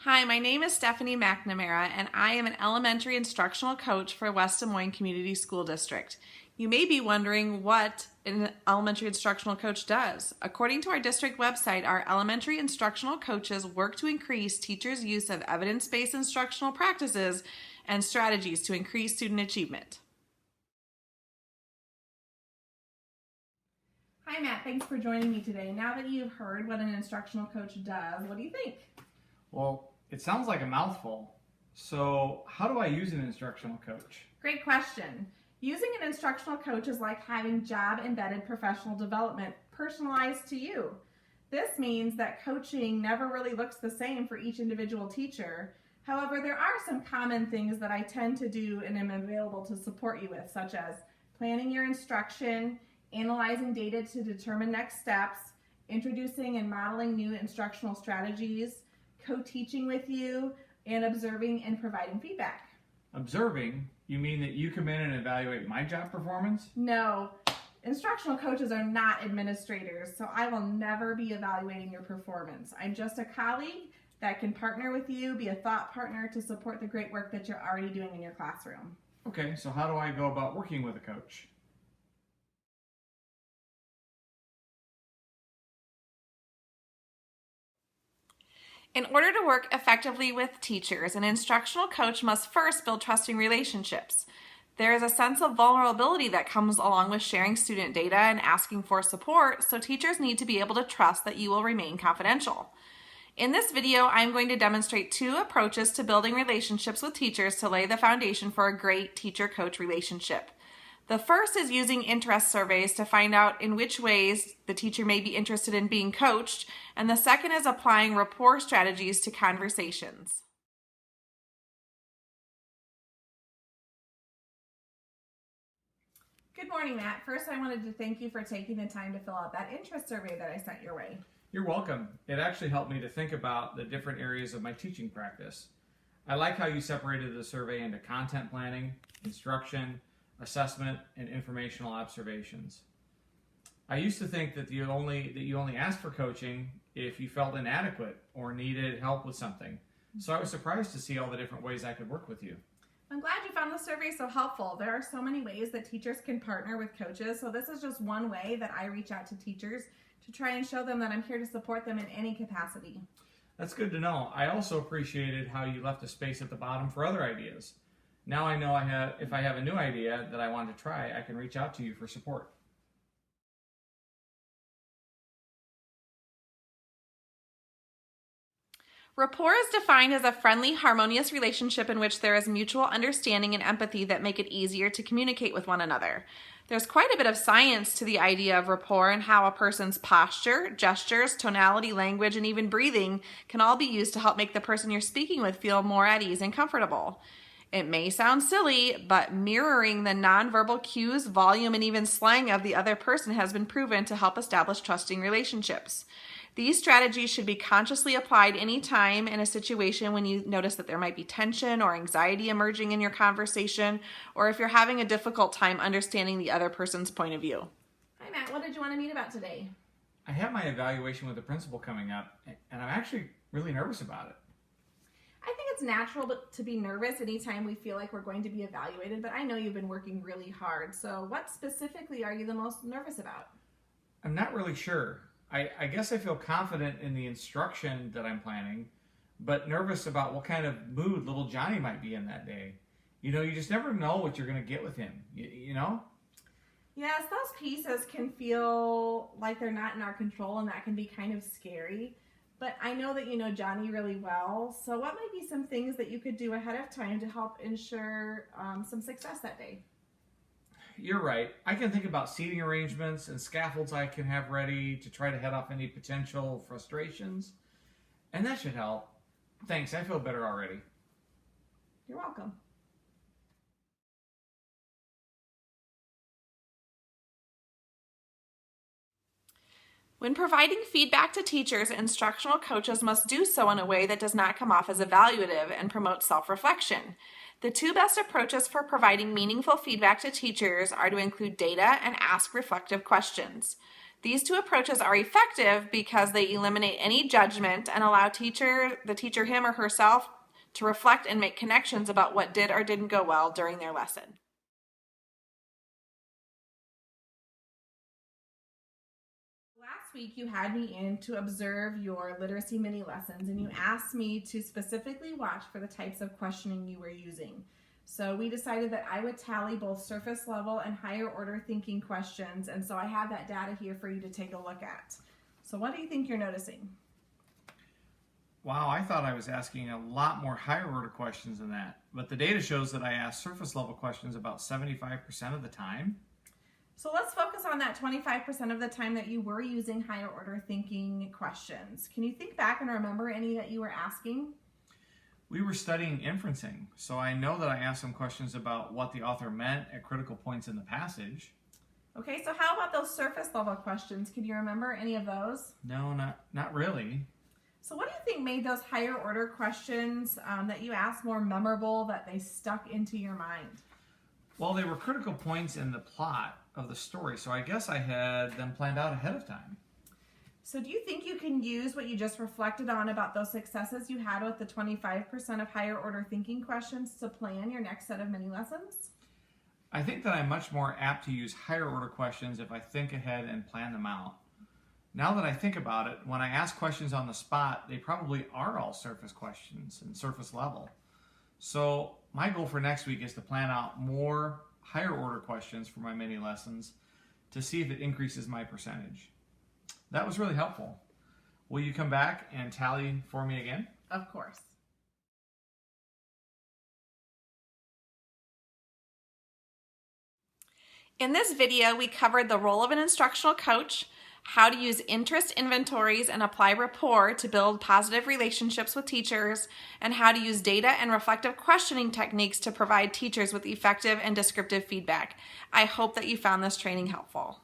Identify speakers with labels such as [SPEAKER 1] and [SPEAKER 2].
[SPEAKER 1] Hi, my name is Stephanie McNamara, and I am an elementary instructional coach for West Des Moines Community School District. You may be wondering what an elementary instructional coach does. According to our district website, our elementary instructional coaches work to increase teachers' use of evidence-based instructional practices and strategies to increase student achievement. Hi, Matt. Thanks for joining me today. Now that you've heard what an instructional coach does, what do you think?
[SPEAKER 2] Well, it sounds like a mouthful. So, how do I use an instructional coach?
[SPEAKER 1] Great question. Using an instructional coach is like having job-embedded professional development personalized to you. This means that coaching never really looks the same for each individual teacher. However, there are some common things that I tend to do and am available to support you with, such as planning your instruction, analyzing data to determine next steps, introducing and modeling new instructional strategies, co-teaching with you, and observing and providing feedback.
[SPEAKER 2] Observing? You mean that you come in and evaluate my job performance?
[SPEAKER 1] No, instructional coaches are not administrators, so I will never be evaluating your performance. I'm just a colleague that can partner with you, be a thought partner to support the great work that you're already doing in your classroom.
[SPEAKER 2] Okay, so how do I go about working with a coach?
[SPEAKER 1] In order to work effectively with teachers, an instructional coach must first build trusting relationships. There is a sense of vulnerability that comes along with sharing student data and asking for support, so teachers need to be able to trust that you will remain confidential. In this video, I'm going to demonstrate 2 approaches to building relationships with teachers to lay the foundation for a great teacher-coach relationship. The first is using interest surveys to find out in which ways the teacher may be interested in being coached, and the second is applying rapport strategies to conversations. Good morning, Matt. First, I wanted to thank you for taking the time to fill out that interest survey that I sent your way.
[SPEAKER 2] You're welcome. It actually helped me to think about the different areas of my teaching practice. I like how you separated the survey into content planning, instruction, assessment, and informational observations. I used to think that you only asked for coaching if you felt inadequate or needed help with something. So I was surprised to see all the different ways I could work with you.
[SPEAKER 1] I'm glad you found the survey so helpful. There are so many ways that teachers can partner with coaches, so this is just one way that I reach out to teachers to try and show them that I'm here to support them in any capacity.
[SPEAKER 2] That's good to know. I also appreciated how you left a space at the bottom for other ideas. Now I know if I have a new idea that I want to try, I can reach out to you for support.
[SPEAKER 1] Rapport is defined as a friendly, harmonious relationship in which there is mutual understanding and empathy that make it easier to communicate with one another. There's quite a bit of science to the idea of rapport and how a person's posture, gestures, tonality, language, and even breathing can all be used to help make the person you're speaking with feel more at ease and comfortable. It may sound silly, but mirroring the nonverbal cues, volume, and even slang of the other person has been proven to help establish trusting relationships. These strategies should be consciously applied anytime in a situation when you notice that there might be tension or anxiety emerging in your conversation, or if you're having a difficult time understanding the other person's point of view. Hi, Matt. What did you want to meet about today?
[SPEAKER 2] I have my evaluation with the principal coming up, and I'm actually really nervous about it.
[SPEAKER 1] I think it's natural to be nervous anytime we feel like we're going to be evaluated, but I know you've been working really hard. So what specifically are you the most nervous about?
[SPEAKER 2] I'm not really sure. I guess I feel confident in the instruction that I'm planning, but nervous about what kind of mood little Johnny might be in that day. You know, you just never know what you're going to get with him, you know?
[SPEAKER 1] Yes, those pieces can feel like they're not in our control, and that can be kind of scary. But I know that you know Johnny really well, so what might be some things that you could do ahead of time to help ensure some success that day?
[SPEAKER 2] You're right. I can think about seating arrangements and scaffolds I can have ready to try to head off any potential frustrations. And that should help. Thanks, I feel better already.
[SPEAKER 1] You're welcome. When providing feedback to teachers, instructional coaches must do so in a way that does not come off as evaluative and promote self-reflection. The 2 best approaches for providing meaningful feedback to teachers are to include data and ask reflective questions. These two approaches are effective because they eliminate any judgment and allow the teacher, him or herself, to reflect and make connections about what did or didn't go well during their lesson. Last week you had me in to observe your literacy mini lessons, and you asked me to specifically watch for the types of questioning you were using. So we decided that I would tally both surface level and higher order thinking questions, and so I have that data here for you to take a look at. So what do you think you're noticing?
[SPEAKER 2] Wow, I thought I was asking a lot more higher order questions than that, but the data shows that I asked surface level questions about 75% of the time.
[SPEAKER 1] So let's focus on that 25% of the time that you were using higher order thinking questions. Can you think back and remember any that you were asking?
[SPEAKER 2] We were studying inferencing, so I know that I asked some questions about what the author meant at critical points in the passage.
[SPEAKER 1] Okay, so how about those surface level questions? Can you remember any of those?
[SPEAKER 2] No, not really.
[SPEAKER 1] So what do you think made those higher order questions that you asked more memorable, that they stuck into your mind?
[SPEAKER 2] Well, they were critical points in the plot of the story, so I guess I had them planned out ahead of time.
[SPEAKER 1] So do you think you can use what you just reflected on about those successes you had with the 25% of higher order thinking questions to plan your next set of mini lessons?
[SPEAKER 2] I think that I'm much more apt to use higher order questions if I think ahead and plan them out. Now that I think about it, when I ask questions on the spot, they probably are all surface questions and surface level. So my goal for next week is to plan out more higher order questions for my mini lessons to see if it increases my percentage. That was really helpful. Will you come back and tally for me again?
[SPEAKER 1] Of course. In this video, we covered the role of an instructional coach, how to use interest inventories and apply rapport to build positive relationships with teachers, and how to use data and reflective questioning techniques to provide teachers with effective and descriptive feedback. I hope that you found this training helpful.